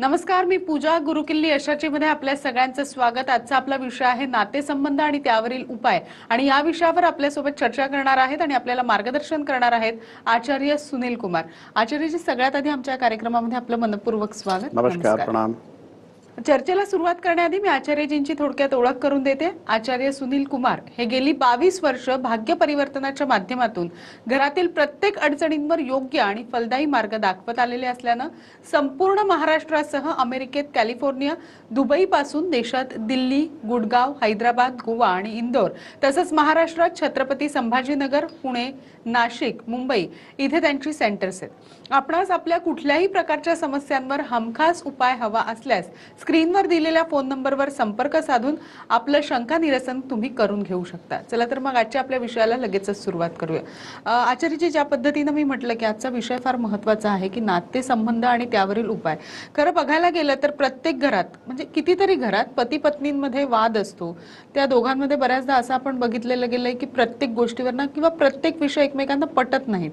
नमस्कार, मी पूजा गुरुकिल्ली यशाची मध्ये आपल्या सगळ्यांचं स्वागत। आजचा आपला विषय आहे नातेसंबंध आणि त्यावरील उपाय। आणि या विषयावर आपल्यासोबत चर्चा करणार आहेत आणि आपल्याला मार्गदर्शन करणार आहेत आचार्य सुनील कुमार। आचार्यजी, सगळ्यात आधी आमच्या कार्यक्रमामध्ये आपलं मनपूर्वक स्वागत। नमस्कार, प्रणाम। चर्चेला सुरुवात करण्याआधी मी आचार्यजींची थोडक्यात ओळख करून देते। आचार्य सुनील कुमार हे गेली 22 वर्ष भाग्य परिवर्तनाच्या माध्यमातून घरातील प्रत्येक अडचणींवर योग्य आणि फलदायी मार्ग दाखवत आलेले असल्यानं संपूर्ण महाराष्ट्रासह अमेरिकेत कॅलिफोर्निया, दुबई पासून देशात दिल्ली, गुडगाव, हैदराबाद, गोवा आणि इंदोर तसंच महाराष्ट्रात छत्रपती संभाजीनगर, पुणे, नाशिक, मुंबई इथे त्यांची सेंटर्स आहेत। आपणास आपल्या कुठल्याही प्रकारच्या समस्यांवर हमखास उपाय हवा असल्यास स्क्रीनवर दिलेल्या फोन नंबरवर संपर्क साधून आपलं शंका निरसन तुम्ही करून घेऊ शकता। चला तर मग आजच्या आपल्या विषयाला लगेचच सुरुवात करूया। आचार्यजी, ज्या पद्धतीने मी म्हटलं की आजचा विषय फार महत्त्वाचा आहे की नातेसंबंध आणि त्यावरील उपाय। खरं बघायला गेलं तर प्रत्येक घरात म्हणजे कितीतरी घरात पती पत्नींमध्ये वाद असतो। त्या दोघांमध्ये बऱ्याचदा असं आपण बघितलेलं गेलंय की प्रत्येक गोष्टीवर किंवा प्रत्येक विषय एकमेकांना पटत नाहीत।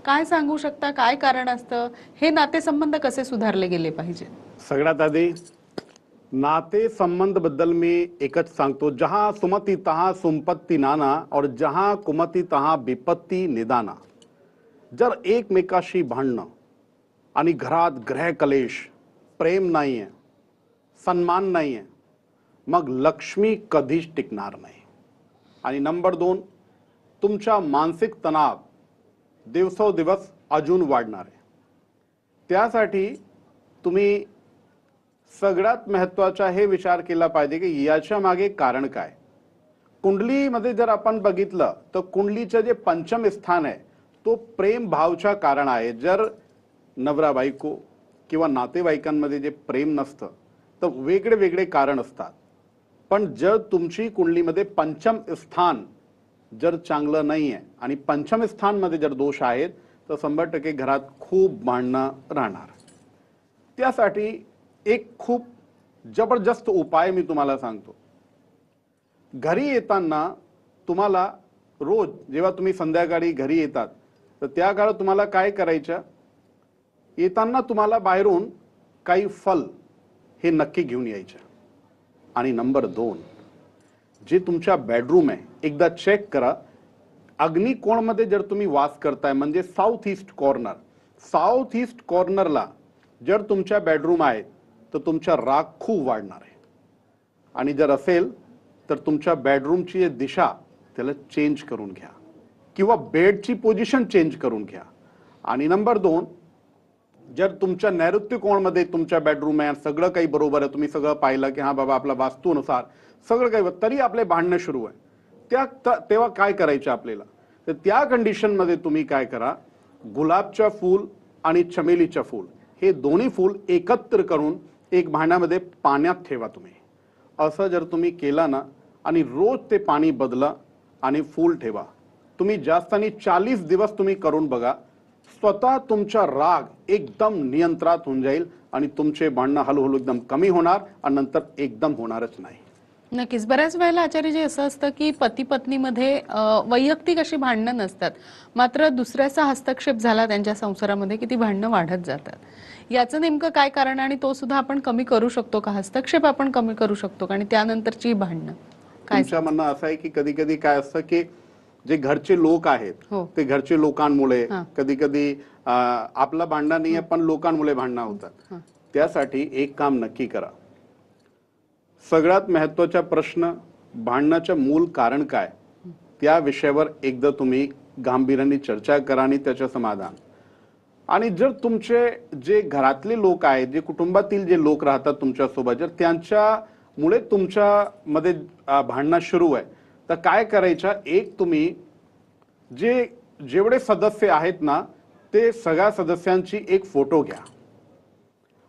काय सांगू शकता, काय कारण असतं, हे नातेसंबंध कसे सुधारले गेले पाहिजे? सगळ्यात आधी नाते संबंध बद्दल मी एकच सांगतो, जहां सुमति तहां संपत्ती नाना और जहां कुमति तहां विपत्ती निदाना। जर एकमेकाशी भांडणं आणि घरात ग्रह कलेश, प्रेम नाहीये, सन्मान नाहीये, मग लक्ष्मी कधीच टिकणार नाही। आणि नंबर 2, तुमचा मानसिक तणाव दिवसोदिवस अजून वाढणार आहे। त्यासाठी तुम्ही सगळ्यात महत्त्वाचा हे विचार केला पाहिजे की याच्या मागे कारण काय। कुंडलीमध्ये जर आपण बघितलं तर कुंडलीचं जे पंचम स्थान आहे तो प्रेम भावच्या कारण आहे। जर नवरा बायको किंवा नातेवाईकांमध्ये जे प्रेम नसतं तर वेगळे वेगळे कारण असतात। पण जर तुमची कुंडलीमध्ये पंचम स्थान जर चांगलं नाहीये आणि पंचम स्थानमध्ये जर दोष आहेत तर 100% घरात खूप भांडणं राहणार। त्यासाठी एक खूप जबरदस्त उपाय मी तुम्हाला सांगतो। घरी येताना तुम्हाला रोज जेव्हा तुम्ही संध्याकाळी घरी येतात तर त्या काळात तुम्हाला काय करायचं, येताना तुम्हाला बाहेरून काही फल हे नक्की घेऊन यायचं। आणि नंबर 2, जे तुमचा बेडरूम आहे एकदा चेक करा। अग्निकोणमध्ये जर तुम्ही वास करताय म्हणजे साऊथ ईस्ट कॉर्नरला जर तुमचा बेडरूम आहे तर तुमचा राग खूप वाढणार आहे। आणि जर असेल तर तुमच्या बेडरूमची दिशा त्याला चेंज करून घ्या किंवा बेडची पोझिशन चेंज करून घ्या। आणि नंबर 2, जर तुमच्या नैऋत्य कोणमध्ये तुमच्या बेडरूम आहे, सगळं काही बरोबर आहे, तुम्ही सगळं पाहिलं की हां बाबा आपल्या वास्तूनुसार सगळं काही, तरी आपले भांडणं सुरू आहे, तेव्हा काय करायचं आपल्याला, तर त्या कंडिशनमध्ये तुम्ही काय करा, गुलाबचं फूल आणि चमेलीचं फूल हे दोन्ही फूल एकत्र करून एक भांड्यामध्ये पाण्यात ठेवा तुम्ही। असं जर तुम्ही केलं ना आणि रोज ते पाणी बदला आणि फूल ठेवा, तुम्ही जास्त आणि 40 दिवस तुम्ही करून बघा, स्वतः तुमचा राग एकदम नियंत्रणात होऊन जाईल आणि तुमचे भांडणं हळूहळू एकदम कमी होणार आणि नंतर एकदम होणारच नाही। नक्कीच। बऱ्याच वेळेला आचार्यजी असं असतं की पती पत्नीमध्ये वैयक्तिक अशी भांडणं नसतात, मात्र दुसऱ्याचा हस्तक्षेप झाला त्यांच्या संसारामध्ये की ती भांडणं वाढत जातात। याचं नेमकं काय कारण आणि तो सुद्धा आपण कमी करू शकतो का, हस्तक्षेप आपण कमी करू शकतो का, आणि त्यानंतरची भांडणं काय? तुमचं म्हणणं असं आहे की कधी कधी काय असतं की जे घरचे लोक आहेत ते घरचे लोकांमुळे कधी कधी आपलं भांडण नाहीये पण लोकांमुळे भांडणं होतात। त्यासाठी एक काम नक्की करा, सगळ्यात महत्त्वाचा प्रश्न, भांडणाचं मूळ कारण काय, त्या विषयावर एकदा तुम्ही गांभीर्याने चर्चा करा आणि त्याचं समाधान। आणि जर तुमचे जे घरातले लोक आहेत, जे कुटुंबातील जे लोक राहतात तुमच्यासोबत, जर त्यांच्यामुळे तुमच्यामध्ये भांडणं सुरू आहे तर काय करायचं, एक तुम्ही जेवढे सदस्य आहेत ना ते सगळ्या सदस्यांची एक फोटो घ्या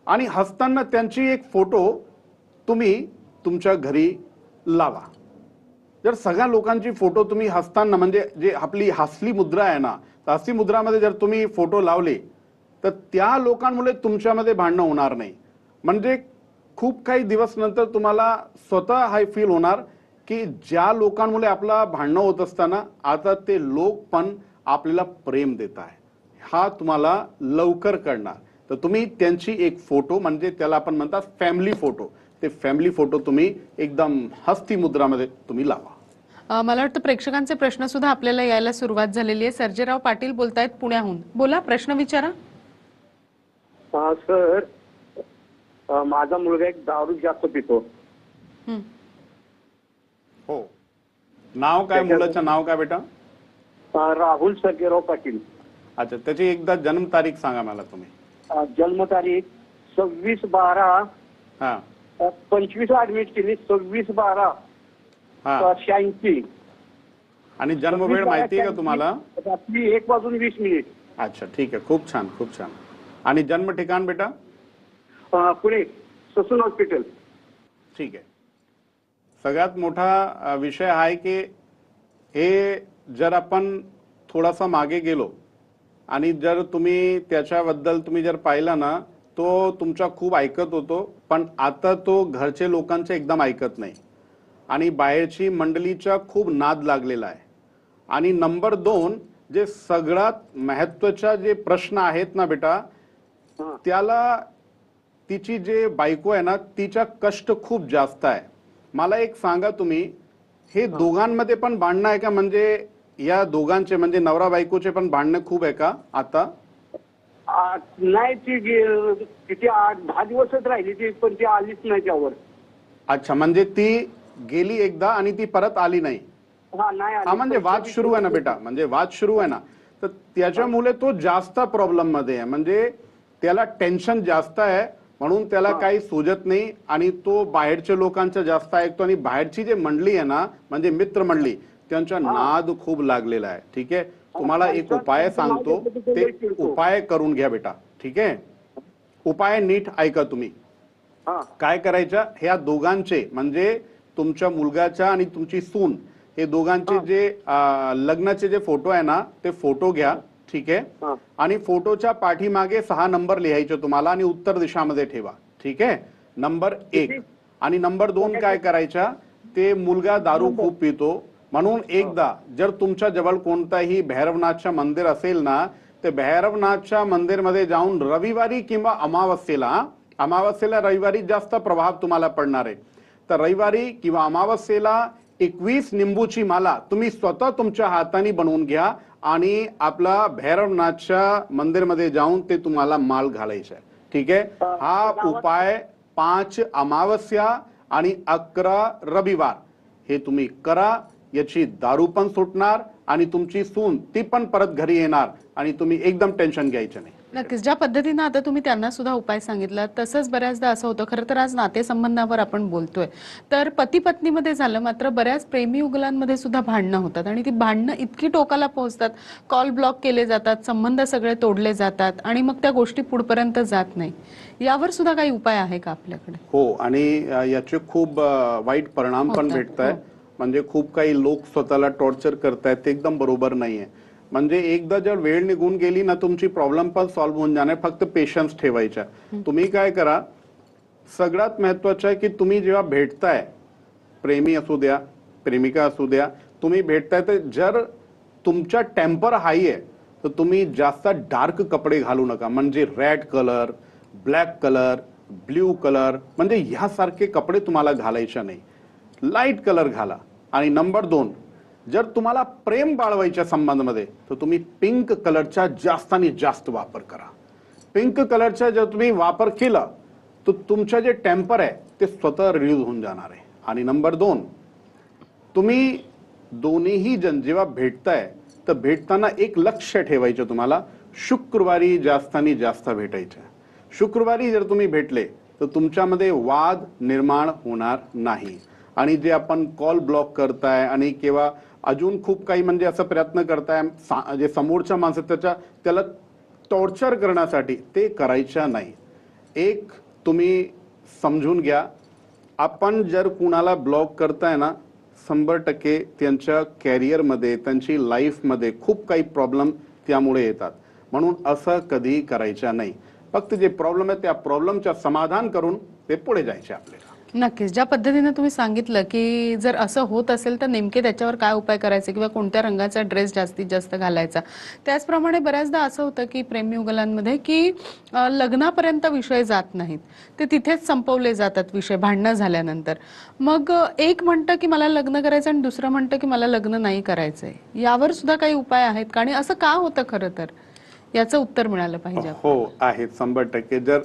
आणि हसताना त्यांची एक फोटो तुम्ही तुमच्या घरी लावा। जर सगळ्या लोकांची फोटो तुम्ही हसताना म्हणजे जे आपली हसली मुद्रा आहे ना, तर हसली मुद्रामध्ये जर तुम्ही फोटो लावले तर त्या लोकांमुळे तुमच्यामध्ये भांडणं होणार नाही। म्हणजे खूप काही दिवस नंतर तुम्हाला स्वतः हा फील होणार की ज्या लोकांमुळे आपला भांडणं होत असताना आता ते लोक पण आपल्याला प्रेम देत आहे, हा तुम्हाला लवकर कळणार। तर तुम्ही त्यांची एक फोटो म्हणजे त्याला आपण म्हणतात फॅमिली फोटो, ते फॅमिली फोटो तुम्ही एकदम हस्ती मुद्रामध्ये तुम्ही लावा. मला वाटतं प्रेक्षकांचे प्रश्न सुद्धा आपल्याला यायला सुरुवात झालेली आहे. सर्जेराव पाटील बोलतायत पुण्याहून. बोला, प्रश्न विचारा. सर, माझा मुलगा एक दारू जास्त पितो. हं. हो, नाव काय मुलाचं नाव काय बेटा? राहुल सर्जेराव पाटील. अच्छा, त्याची एकदा जन्म तारीख सांगा मला तुम्ही. जन्मतारीख 26/12. हा 25 ऍडमिट केली, 26/12. हा 86. आणि जन्म वेळ माहिती आहे का तुम्हाला? रात्री 1:20. अच्छा, ठीक आहे, खूप छान खूप छान. आणि जन्म ठिकाण बेटा? Pune Sassoon hospital. ठीक आहे. सगळ्यात मोठा विषय हा आहे की हे जर आपण थोडासा मागे गेलो आणि जर तुम्ही त्याच्याबद्दल तुम्ही जर पाहिला ना, तो तुमचा खूप ऐकत होतो, पण आता तो घरचे लोकांचे एकदम ऐकत नाही आणि बाहेरची मंडळीचा खूप नाद लागलेला आहे. आणि नंबर 2, जे सगळ्यात महत्त्वाचा जे प्रश्न आहेत ना बेटा, त्याला तिची जे बायको आहे ना, तिचा कष्ट खूप जास्त आहे. मला एक सांगा तुम्ही, हे दोघांमध्ये पण भांडणं आहे का? म्हणजे या दोघांचे म्हणजे नवरा बायकोचे पण भांडणं खूप आहे का आता? नाही, ती किती 8-10 दिवसच राहिली ती, पण ती आलीच नाही त्यावर. अच्छा, म्हणजे ती गेली एकदा आणि ती परत आली नाही. नाही आली. हा म्हणजे वाद सुरू आहे ना बेटा, म्हणजे वाद सुरू आहे ना, तर त्याच्यामुळे तो जास्त प्रॉब्लेम मध्ये आहे. म्हणजे त्याला टेन्शन जास्त आहे, म्हणून त्याला काही सुचत नाही आणि तो बाहेरच्या लोकांचं जास्त ऐकतो आणि बाहेरची जे मंडळी आहे ना, म्हणजे मित्र मंडळी, त्यांचा नाद खूप लागलेला आहे. ठीक आहे, तुम्हाला एक उपाय सांगतो, ते उपाय करून घ्या बेटा. ठीक आहे, उपाय नीट ऐका तुम्ही. काय करायचं, ह्या दोघांचे म्हणजे तुमच्या मुलगाचा आणि तुमची सून, हे दोघांचे जे लग्नाचे जे फोटो आहे ना, ते फोटो घ्या. ठीक आहे, आणि फोटोच्या पाठीमागे 6 नंबर लिहायचे तुम्हाला आणि उत्तर दिशामध्ये ठेवा. ठीक आहे, नंबर 1. आणि नंबर 2 काय करायचा, ते मुलगा दारू खूप पितो, म्हणून एकदा जर तुमच्या जवळ कोणताही भैरवनाथचं मंदिर असेल ना, ते भैरवनाथच्या मंदिरमध्ये जाऊन रविवारी किंवा अमावस्येला रविवारी जास्त प्रभाव तुम्हाला पडणार आहे, तर रविवारी किंवा अमावस्येला 21 निंबूची माला तुम्ही स्वतः तुमच्या हाताने बनवून घ्या आणि आपला भैरवनाथच्या मंदिरमध्ये जाऊन ते तुम्हाला माल घालायचा आहे. ठीक आहे, हा उपाय 5 अमावस्या आणि 11 रविवार हे तुम्ही करा. याची दारू पण सुटणार आणि तुमची सून ती पण परत घरी येणार आणि तुम्ही एकदम टेन्शन घ्यायचं नाही. नक्कीच, ज्या पद्धतीने आता तुम्ही त्यांना सुद्धा उपाय सांगितला तसंच बऱ्याचदा असं होतं. खरं तर आज नातेसंबंधावर आपण बोलतोय, तर पती पत्नीमध्ये झालं, मात्र बऱ्याच प्रेमी युगलांमध्ये सुद्धा भांडणं होतात आणि ती भांडणं इतकी टोकाला पोहोचतात, कॉल ब्लॉक केले जातात, संबंध सगळे तोडले जातात आणि मग त्या गोष्टी पुढपर्यंत जात नाही. यावर सुद्धा काही उपाय आहे का आपल्याकडे? हो, आणि याचे खूप वाईट परिणाम पण भेटत आहे. म्हणजे खूप काही लोक स्वतःला टॉर्चर करतायत, ते एकदम बरोबर नाहीये. म्हणजे एकदा जर वेळ निघून गेली ना, तुमची प्रॉब्लेम पण सॉल्व्ह होऊन जाणार. फक्त पेशन्स ठेवायचा. तुम्ही काय करा, सगळ्यात महत्वाचं आहे की तुम्ही जेव्हा भेटताय, प्रेमी असू द्या प्रेमिका असू द्या, तुम्ही भेटताय तर जर तुमचा टेम्पर हाई आहे तर तुम्ही जास्त डार्क कपडे घालू नका. म्हणजे red colour, black colour, blue colour, म्हणजे ह्यासारखे कपडे तुम्हाला घालायचे नाही. लाईट कलर घाला. आणि नंबर 2, जर तुम्हाला प्रेम बाळवायच्या संबंधामध्ये तर तुम्ही पिंक कलरचा जास्त आणि जास्त वापर करा. पिंक कलरचा जर तुम्ही वापर केला तर तुमचं जे टेम्पर आहे ते स्वतः रिलीज होऊन जाणार आहे. आणि नंबर 2, तुम्ही दोन्हीही जण जेव्हा भेटताय तर भेटताना एक लक्ष ठेवायचं, तुम्हाला शुक्रवारी जास्त आणि जास्त भेटायचं. शुक्रवारी जर तुम्ही भेटले तर तुमच्यामध्ये वाद निर्माण होणार नाही. आणि जे आपण कॉल ब्लॉक करताय आणि किंवा अजून खूप काही म्हणजे असं प्रयत्न करताय जे समोरच्या माणसं त्याला टॉर्चर करण्यासाठी, ते करायचं नाही. एक तुम्ही समजून घ्या, आपण जर कुणाला ब्लॉक करताय ना, 100% त्यांच्या कॅरियरमध्ये, त्यांची लाईफमध्ये खूप काही प्रॉब्लेम त्यामुळे येतात. म्हणून असं कधी करायचं नाही. फक्त जे प्रॉब्लेम आहे त्या प्रॉब्लेमचं समाधान करून ते पुढे जायचे आपल्याला. नक्कीच. ज्या पद्धतीने तुम्ही सांगितलं, की जर असं होत असेल तर नेमके त्याच्यावर काय उपाय करायचे किंवा कोणत्या रंगाचा ड्रेस जास्तीत जास्त घालायचा. त्याचप्रमाणे बऱ्याचदा असं होतं, की प्रेमयुगलांमध्ये, की लग्नापर्यंत विषय जात नाहीत. ते तिथेच संपवले जातात विषय भांडणं झाल्यानंतर. मग एक म्हणतं, की मला लग्न करायचं आणि दुसरं म्हणतं, की मला लग्न नाही करायचंय. यावर सुद्धा काही उपाय आहेत का? आणि असं का होतं खरं तर? याचं उत्तर मिळालं पाहिजे हो आपल्याला. आहे 100%. जर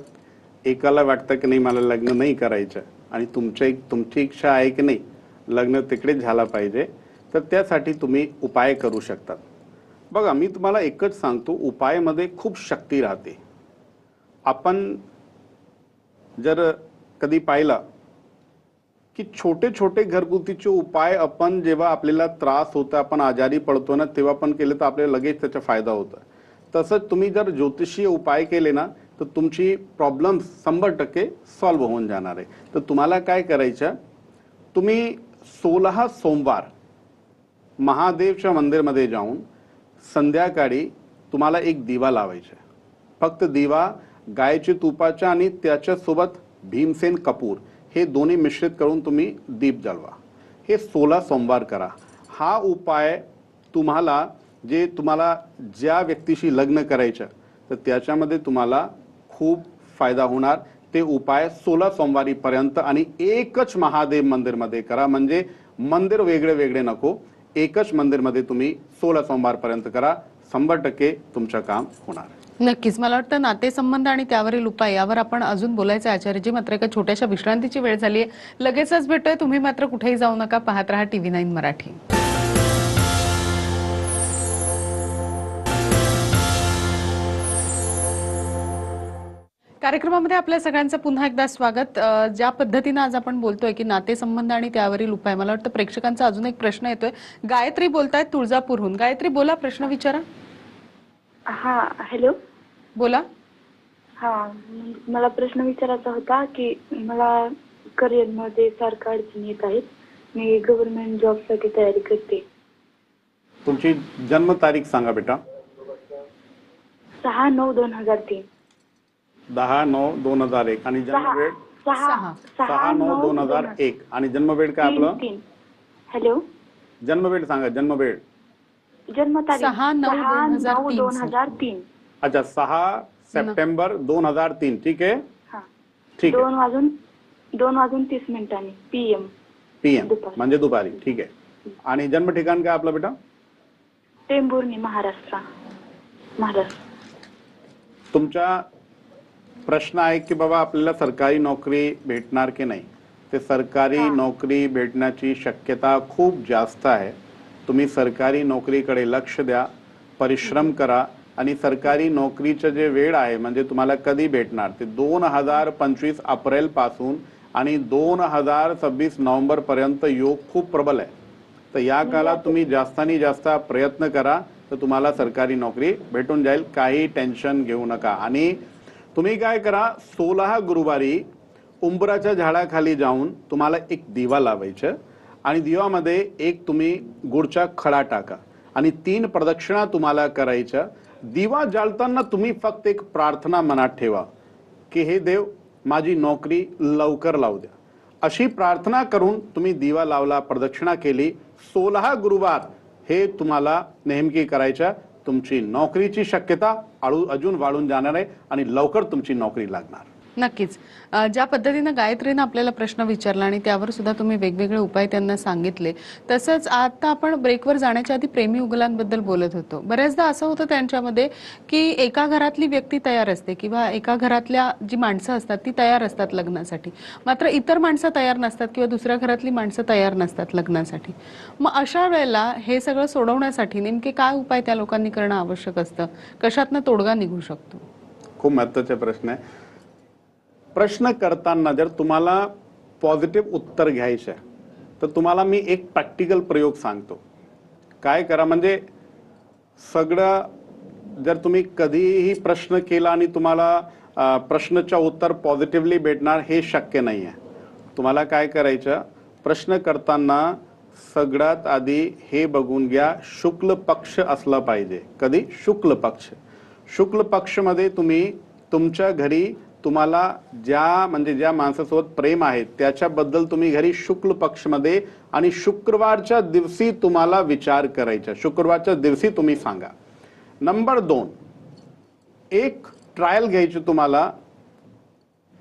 एकाला वाटतं की नाही मला लग्न नाही करायचं आणि तुमची इच्छा आहे की नाही लग्न तिकडेच झाला पाहिजे, तर त्यासाठी तुम्ही उपाय करू शकतात. बघा, मी तुम्हाला एकच सांगतो, उपायामध्ये खूप शक्ती राहते. आपण जर कधी पाहिला की छोटे छोटे घरगुतीचे उपाय आपण जेव्हा आपल्याला त्रास होता, आपण आजारी पडतो ना, तेव्हा पण केले तर आपल्याला लगेच त्याचा फायदा होतो. तसंच तुम्ही जर ज्योतिषीय उपाय केले ना, तर तुमची प्रॉब्लेम 100% सॉल्व्ह होऊन जाणार आहे. तर तुम्हाला काय करायचं, तुम्ही 16 सोमवार महादेवच्या मंदिरमध्ये जाऊन संध्याकाळी तुम्हाला एक दिवा लावायचा. फक्त दिवा गायच्या तुपाचा आणि त्याच्यासोबत भीमसेन कपूर हे दोन्ही मिश्रित करून तुम्ही दीप जळवा. हे 16 सोमवार करा. हा उपाय तुम्हाला तुम्हाला ज्या व्यक्तीशी लग्न करायचं तर त्याच्यामध्ये तुम्हाला खूप फायदा होणार. ते उपाय 16 सोमवारीपर्यंत आणि एकच महादेव मंदिरमध्ये करा. म्हणजे मंदिर वेगळे वेगळे नको, एकच मंदिरमध्ये तुम्ही 16 सोमवारपर्यंत करा. 100% तुमचं काम होणार. नक्कीच. मला वाटतं नातेसंबंध आणि त्यावरील उपाय यावर आपण अजून बोलायचं आहे आचार्यजी. मात्र एका छोट्याशा विश्रांतीची वेळ झाली आहे. लगेचच भेटूया. तुम्ही मात्र कुठेही जाऊ नका. पाहत रहा TV9 मराठी. कार्यक्रमामध्ये आपल्या सगळ्यांचं पुन्हा एकदा स्वागत. ज्या पद्धतीने आज आपण बोलतोय की नातेसंबंध आणि त्यावरील उपाय, मला वाटतं प्रेक्षकांचा अजून एक प्रश्न येतोय. गायत्री बोलतायत तुळजापूरहून. गायत्री बोला, प्रश्न विचारा. हा हॅलो. बोला. हा मला प्रश्न विचारायचा होता की मला करिअरमध्ये सारखं अडचणी येत आहेत. मी गव्हर्नमेंट जॉबसाठी तयारी करते. तुमची जन्मतारीख सांगा बेटा. 6/9/2003. 10/9/2001 आणि जन्मवेळ 6/9/2001 आणि जन्मवेळ काय आपलं? हॅलो. जन्मवेळ सांगा. जन्मवेळ जन्मतारीख 6/9/2003. अच्छा, 6 सप्टेंबर 2003. ठीक आहे. ठीक आहे. 2:30 PM. म्हणजे दुपारी. ठीक आहे. आणि जन्म ठिकाण काय आपलं बेटा? टेंभुर्णी, महाराष्ट्र. तुमचा प्रश्न आहे की बाबा आपल्याला सरकारी नोकरी भेटणार की नाही. ते सरकारी नोकरी भेटण्याची शक्यता खूप जास्त आहे. तुम्ही सरकारी नोकरीकडे लक्ष द्या, परिश्रम करा आणि सरकारी नोकरीचं जे वेळ आहे म्हणजे तुम्हाला कधी भेटणार ते 2025 एप्रिल पासून आणि 2026 नोव्हेंबर पर्यंत योग खूप प्रबल आहे. तर या काळात तुम्ही जास्तीत जास्त प्रयत्न करा तर तुम्हाला सरकारी नोकरी भेटून जाईल. काही टेन्शन घेऊ नका. आणि तुम्ही काय करा, 16 गुरुवारी उंबराच्या झाडाखाली जाऊन तुम्हाला एक दिवा लावायचा आणि दिवामध्ये एक तुम्ही गुळचा खडा टाका आणि 3 प्रदक्षिणा तुम्हाला करायच्या. दिवा जाळताना तुम्ही फक्त एक प्रार्थना मनात ठेवा की हे देव माझी नोकरी लवकर लावू द्या. अशी प्रार्थना करून तुम्ही दिवा लावला, प्रदक्षिणा केली. 16 गुरुवार हे तुम्हाला नेमकी करायच्या. तुमची नोकरीची शक्यता अजून वाढून जाणार आहे आणि लवकर तुमची नोकरी लागणार. नक्कीच. ज्या पद्धतीनं गायत्रीनं आपल्याला प्रश्न विचारला आणि त्यावर सुद्धा तुम्ही वेगवेगळे उपाय त्यांना सांगितले, तसंच आता आपण ब्रेकवर जाण्याच्या आधी प्रेमी युगलांबद्दल बोलत होतो. बऱ्याचदा असं होतं त्यांच्यामध्ये की एका घरातली व्यक्ती तयार असते किंवा एका घरातल्या जी माणसं असतात ती तयार असतात लग्नासाठी, मात्र इतर माणसं तयार नसतात किंवा दुसऱ्या घरातली माणसं तयार नसतात लग्नासाठी. मग अशा वेळेला हे सगळं सोडवण्यासाठी नेमके काय उपाय त्या लोकांनी करणं आवश्यक असतं? कशातनं तोडगा निघू शकतो? खूप महत्त्वाचा प्रश्न आहे. प्रश्न करताना जर तुम्हाला पॉझिटिव्ह उत्तर घ्यायचं आहे तर तुम्हाला मी एक प्रॅक्टिकल प्रयोग सांगतो. काय करा, म्हणजे सगळं जर तुम्ही कधीही प्रश्न केला आणि तुम्हाला प्रश्नाचं उत्तर पॉझिटिव्हली भेटणार हे शक्य नाही आहे. तुम्हाला काय करायचं, प्रश्न करताना सगळ्यात आधी हे बघून घ्या शुक्ल पक्ष असला पाहिजे. कधी? शुक्ल पक्ष. शुक्ल पक्षमध्ये तुम्ही तुमच्या घरी तुम्हाला ज्या माणसासोबत प्रेम आहे त्याच्याबद्दल तुम्ही घरी शुक्ल पक्षमध्ये आणि शुक्रवारच्या दिवशी तुम्हाला विचार करायचा, शुक्रवारच्या दिवशी तुम्ही सांगा. नंबर 2, एक ट्रायल घ्यायची तुम्हाला.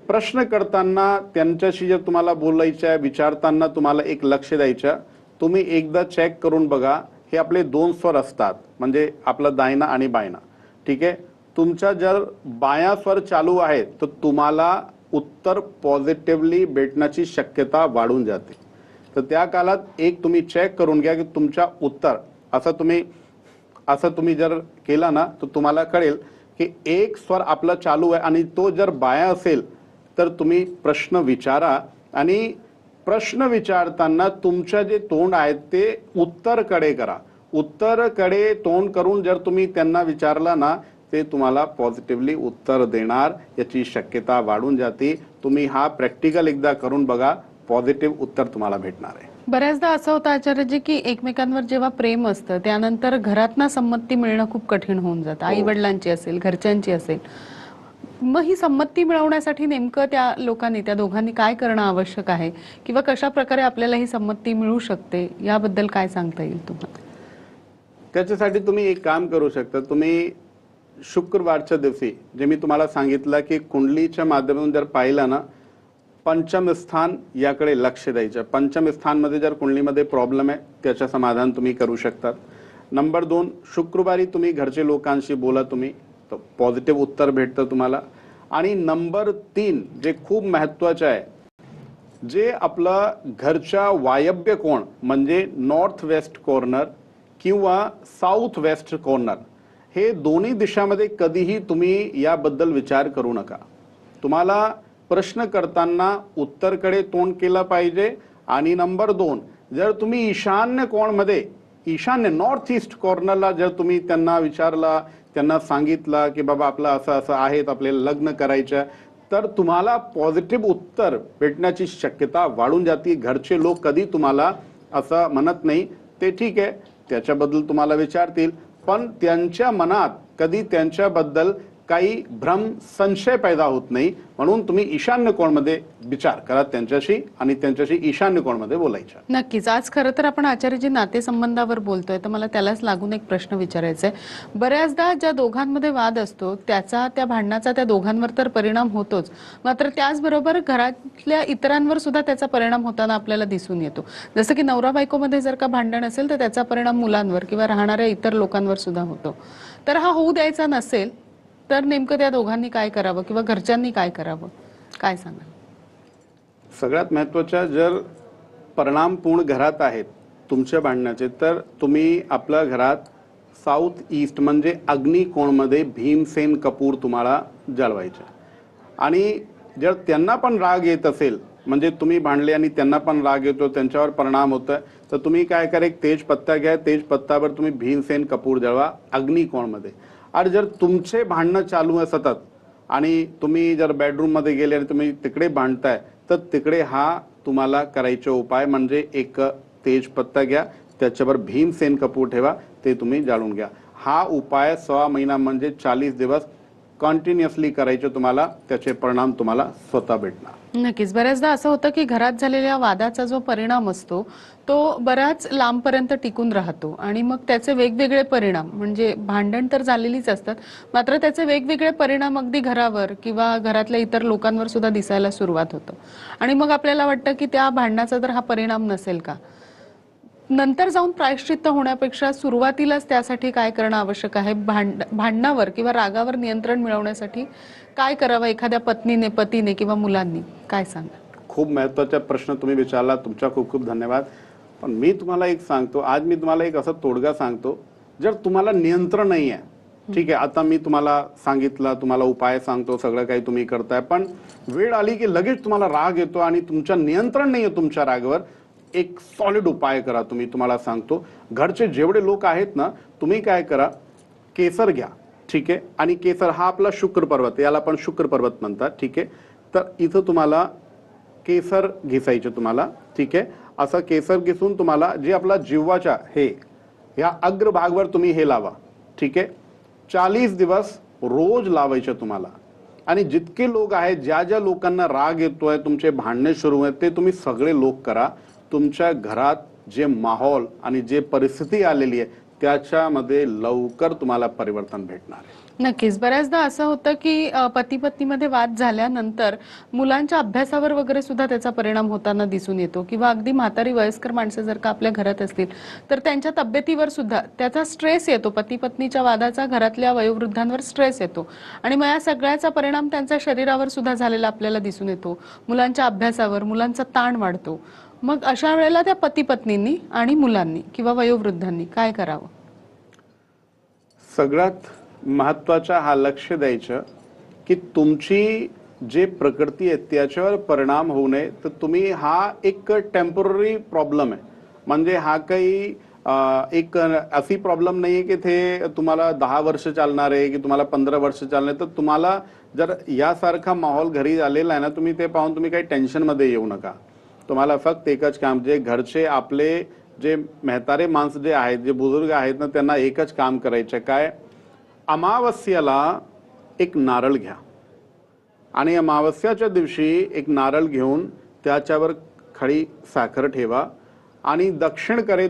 प्रश्न करताना त्यांच्याशी जर तुम्हाला बोलायचं आहे, विचारताना तुम्हाला एक लक्ष द्यायचं. तुम्ही एकदा चेक करून बघा, हे आपले 2 स्वर असतात, म्हणजे आपला दाहिना आणि बायना. ठीक आहे, तुमचा जर बाया स्वर चालू आहे तर तुम्हाला उत्तर पॉझिटिव्हली भेटण्याची शक्यता वाढून जाते. तर त्या काळात एक तुम्ही चेक करून घ्या की तुमच्या उत्तर असं तुम्ही जर केला ना तर तुम्हाला कळेल की एक स्वर आपला चालू आहे आणि तो जर बाया असेल तर तुम्ही प्रश्न विचारा. आणि प्रश्न विचारताना तुमचं जे तोंड आहे ते उत्तरकडे करा. उत्तरकडे तोंड करून जर तुम्ही त्यांना विचारला ना ते तुम्हाला पॉझिटिव्हली उत्तर देणार, याची शक्यता वाढून जाते. तुम्ही हा प्रॅक्टिकल एकदा करून बघा, पॉझिटिव्ह उत्तर तुम्हाला भेटणार आहे. बऱ्याचदा असं होतं आचार्यजी की एकमेकांवर जेव्हा प्रेम असतं त्यानंतर घरातना संमती मिळणं खूप कठीण होऊन जातं. आई वडिलांची असेल, घरच्यांची असेल. मग ही संमती मिळवण्यासाठी नेमकं त्या लोकांनी, त्या दोघांनी काय करणं आवश्यक आहे किंवा कशा प्रकारे आपल्याला ही संमती मिळू शकते, याबद्दल काय सांगता येईल तुम्हाला? त्याच्यासाठी तुम्ही एक काम करू शकता. तुम्ही शुक्रवारच्या दिवशी जे मी तुम्हाला सांगितलं की कुंडलीच्या माध्यमातून जर पाहिलं ना, पंचम स्थान याकडे लक्ष द्यायचं. पंचम स्थानमध्ये जर कुंडलीमध्ये प्रॉब्लेम आहे त्याचं समाधान तुम्ही करू शकतात. नंबर 2, शुक्रवारी तुम्ही घरचे लोकांशी बोला, तुम्ही तर पॉझिटिव्ह उत्तर भेटतं तुम्हाला. आणि नंबर 3 जे खूप महत्त्वाचं आहे, जे आपलं घरच्या वायव्य कोण म्हणजे नॉर्थ वेस्ट कॉर्नर किंवा साऊथ वेस्ट कॉर्नर, हे दोन्ही दिशामध्ये कधीही तुम्ही याबद्दल विचार करू नका. तुम्हाला प्रश्न करताना उत्तरकडे तोंड केलं पाहिजे. आणि नंबर 2, जर तुम्ही ईशान्य कोणमध्ये, ईशान्य नॉर्थ ईस्ट कॉर्नरला जर तुम्ही त्यांना विचारला, त्यांना सांगितलं की बाबा आपलं असं असं आहे, आपल्याला लग्न करायचं, तर तुम्हाला पॉझिटिव्ह उत्तर भेटण्याची शक्यता वाढून जाते. घरचे लोक कधी तुम्हाला असं म्हणत नाही, ते ठीक आहे त्याच्याबद्दल तुम्हाला विचारतील, पण त्यांच्या मनात कधी त्यांच्याबद्दल काही भ्रम संशय पैदा होत नाही. म्हणून तुम्ही ईशान्य कोणमध्ये विचार करा त्यांच्याशी आणि त्यांच्याशी ईशान्य कोणमध्ये बोलायचं. नक्कीच. आज खरं तर आपण आचार्यजी नातेसंबंधावर बोलतोय, तर मला त्यालाच लागून एक प्रश्न विचारायचा आहे. बऱ्याचदा ज्या दोघांमध्ये वाद असतो त्या भांडणाचा त्या दोघांवर तर परिणाम होतोच, मात्र त्याचबरोबर घरातल्या इतरांवर सुद्धा त्याचा परिणाम होताना आपल्याला दिसून येतो. जसं की नवरा बायकोमध्ये जर का भांडण असेल तर त्याचा परिणाम मुलांवर किंवा राहणाऱ्या इतर लोकांवर सुद्धा होतो. तर हा होऊ द्यायचा नसेल तर नेमकं त्या दोघांनी काय करावं किंवा घरच्यांनी काय करावं, काय सांगाल? सगळ्यात महत्त्वाचं, जर परिणाम पूर्ण घरात आहेत तुमच्या भांडणाचे, तर तुम्ही आपल्या घरात साऊथ ईस्ट म्हणजे अग्निकोणमध्ये भीमसेन कपूर तुम्हाला जळवायचं. आणि जर त्यांना पण राग येत असेल, म्हणजे तुम्ही भांडले आणि त्यांना पण राग येतो, त्यांच्यावर परिणाम होतोय, तर तुम्ही काय करा, एक तेजपत्ता घ्या, तेजपत्तावर तुम्ही भीमसेन कपूर जळवा अग्निकोणमध्ये. आणि जर तुमचे भांडणं चालू आहे सतत आणि तुम्ही जर बेडरूममध्ये गेले आणि तुम्ही तिकडे भांडताय, तर तिकडे हा तुम्हाला करायचा उपाय म्हणजे एक तेजपत्ता घ्या, त्याच्यावर भीमसेन कपूर ठेवा, ते तुम्ही जाळून घ्या. हा उपाय 6 महिना म्हणजे 40 दिवस कंटिन्युअसली करायचे तुम्हाला, त्याचे परिणाम तुम्हाला स्वतः भेटणार. नक्कीच. बऱ्याचदा असं होतं की घरात झालेल्या वादाचा जो परिणाम असतो तो बराच लांबपर्यंत टिकून राहतो आणि मग त्याचे वेगवेगळे परिणाम, म्हणजे भांडण तर झालेलीच असतात, मात्र त्याचे वेगवेगळे परिणाम अगदी घरावर किंवा घरातल्या इतर लोकांवर सुद्धा दिसायला सुरुवात होतं. आणि मग आपल्याला वाटतं की त्या भांडणाचा तर हा परिणाम नसेल का. नंतर जाऊन प्रायश्चित्त होण्यापेक्षा सुरुवातीलाच त्यासाठी काय करणं आवश्यक आहे? भांडणावर किंवा रागावर नियंत्रण मिळवण्यासाठी काय करावं एखाद्या पत्नीने, पतीने किंवा मुलांनी, काय सांगा? खूप महत्त्वाचा प्रश्न तुम्ही विचारला, तुमचा खूप खूप धन्यवाद. पण मी तुम्हाला एक सांगतो, आज मी तुम्हाला एक असा तोडगा सांगतो. जर तुम्हाला नियंत्रण नाही आहे, ठीक आहे, आता मी तुम्हाला सांगितलं, तुम्हाला उपाय सांगतो, सगळं काही तुम्ही करताय, पण वेळ आली की लगेच तुम्हाला राग येतो आणि तुमचं नियंत्रण नाही आहे तुमच्या रागावर, एक सॉलिड उपाय करा. तुम्हाला सांगतो, घरचे जेवढे लोक आहेत ना, तुम्ही काय करा, केसर घ्या, ठीक आहे, आणि केसर हा आपला शुक्र पर्वत, याला पण शुक्र पर्वत म्हणतात, ठीक आहे. तर इथं तुम्हाला केसर घिसायचं तुम्हाला, ठीक आहे. असं केसर घिसून तुम्हाला जे आपला जिव्हाच्या ह्या अग्रभागवर तुम्ही हे लावा, ठीक आहे. 40 दिवस रोज लावायचं तुम्हाला. आणि जितके लोक आहेत, ज्या ज्या लोकांना राग येतोय, तुमचे भांडणे सुरू आहेत, ते तुम्ही सगळे लोक करा. तुमच्या घरात जे माहोल आणि जे परिस्थिती आलेली आहे त्याच्यामध्ये लवकर तुम्हाला परिवर्तन भेटणार आहे. नक्कीच. बऱ्याचदा असं होतं की पती पत्नीमध्ये वाद झाल्यानंतर मुलांच्या अभ्यासावर वगैरे सुद्धा त्याचा परिणाम होताना दिसून येतो, किंवा अगदी म्हातारी वयस्कर माणसं जर का आपल्या घरात असतील तर त्यांच्या तब्येतीवर सुद्धा त्याचा स्ट्रेस येतो. पती पत्नीच्या वादाचा घरातल्या वयोवृद्धांवर स्ट्रेस येतो आणि मग या सगळ्याचा परिणाम त्यांच्या शरीरावर सुद्धा झालेला आपल्याला दिसून येतो. मुलांच्या अभ्यासावर मुलांचा ताण वाढतो. मग अशा वेळेला त्या पती पत्नींनी आणि मुलांनी किंवा वयोवृद्धांनी काय करावं? सगळ्यात महत्वाचा हा लक्ष द्यायचं की तुमची जे प्रकृती आहे त्याच्यावर परिणाम होऊ नये. तर तुम्ही हा एक टेम्पररी प्रॉब्लेम आहे, म्हणजे हा काही एक अशी प्रॉब्लेम नाही आहे की ते तुम्हाला 10 वर्ष चालणार आहे की तुम्हाला 15 वर्ष चालणार आहे. तर तुम्हाला जर यासारखा माहोल घरी आलेला आहे ना, तुम्ही ते पाहून तुम्ही काही टेन्शनमध्ये येऊ नका. तुम्हाला फक्त एकच काम, जे घरचे आपले जे म्हातारे माणसं जे आहेत, जे बुजुर्ग आहेत ना, त्यांना एकच काम करायचं. काय? अमावस्याला एक नारळ घ्या आणि अमावस्याच्या दिवशी एक नारळ घेऊन त्याच्यावर खडी साखर ठेवा आणि दक्षिणकडे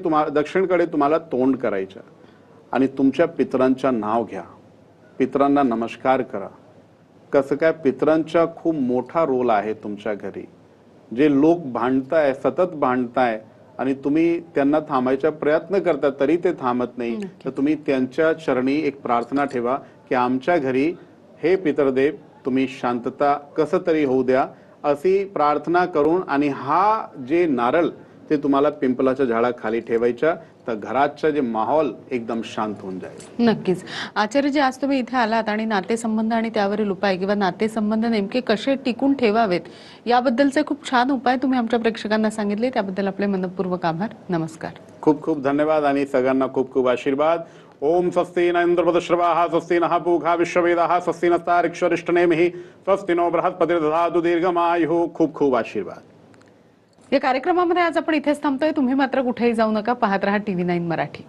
तुम्हाला तोंड करायचं आणि तुमच्या पितरांचं नाव घ्या. पितरांना नमस्कार करा. कसं काय? पितरांचा खूप मोठा रोल आहे तुमच्या घरी. जे लोक भांडताय, सतत भांडताय आणि तुम्ही त्यांना थांबायचा प्रयत्न करता तरी ते थांबत नाही, तर तुम्ही त्यांच्या चरणी एक प्रार्थना ठेवा की आमच्या घरी हे पितरदेव तुम्ही शांतता कसं तरी होऊ द्या, अशी प्रार्थना करून आणि हा जे नारळ ते तुम्हाला पिंपलाच्या झाडाखाली ठेवायचा. तर घराचा जे माहोल एकदम शांत होऊन जाईल. नक्कीच. आचार्यजी, आज तुम्ही इथे आलात आणि नातेसंबंध आणि त्यावरील उपाय किंवा नातेसंबंध नेमके कसे टिकून ठेवावेत याबद्दलचे खूप छान उपाय तुम्ही आमच्या प्रेक्षकांना सांगितले. त्याबद्दल आपले मनपूर्वक आभार. नमस्कार. खूप खूप धन्यवाद आणि सगळ्यांना खूप खूप आशीर्वाद. ओम स्वस्ति न इंद्रपदश्रवाः स्वस्ति नः पूषा विश्ववेदाः स्वस्ति नस्तार्क्ष्यरिष्टनेमिः स्वस्ति नो बृहस्पतिर्दधातु दीर्घमायुः. खूप खूप आशीर्वाद. या कार्यक्रमामध्ये आज आपण इथेच थांबतोय. तुम्ही मात्र कुठेही जाऊ नका. पाहत रहा TV9 मराठी.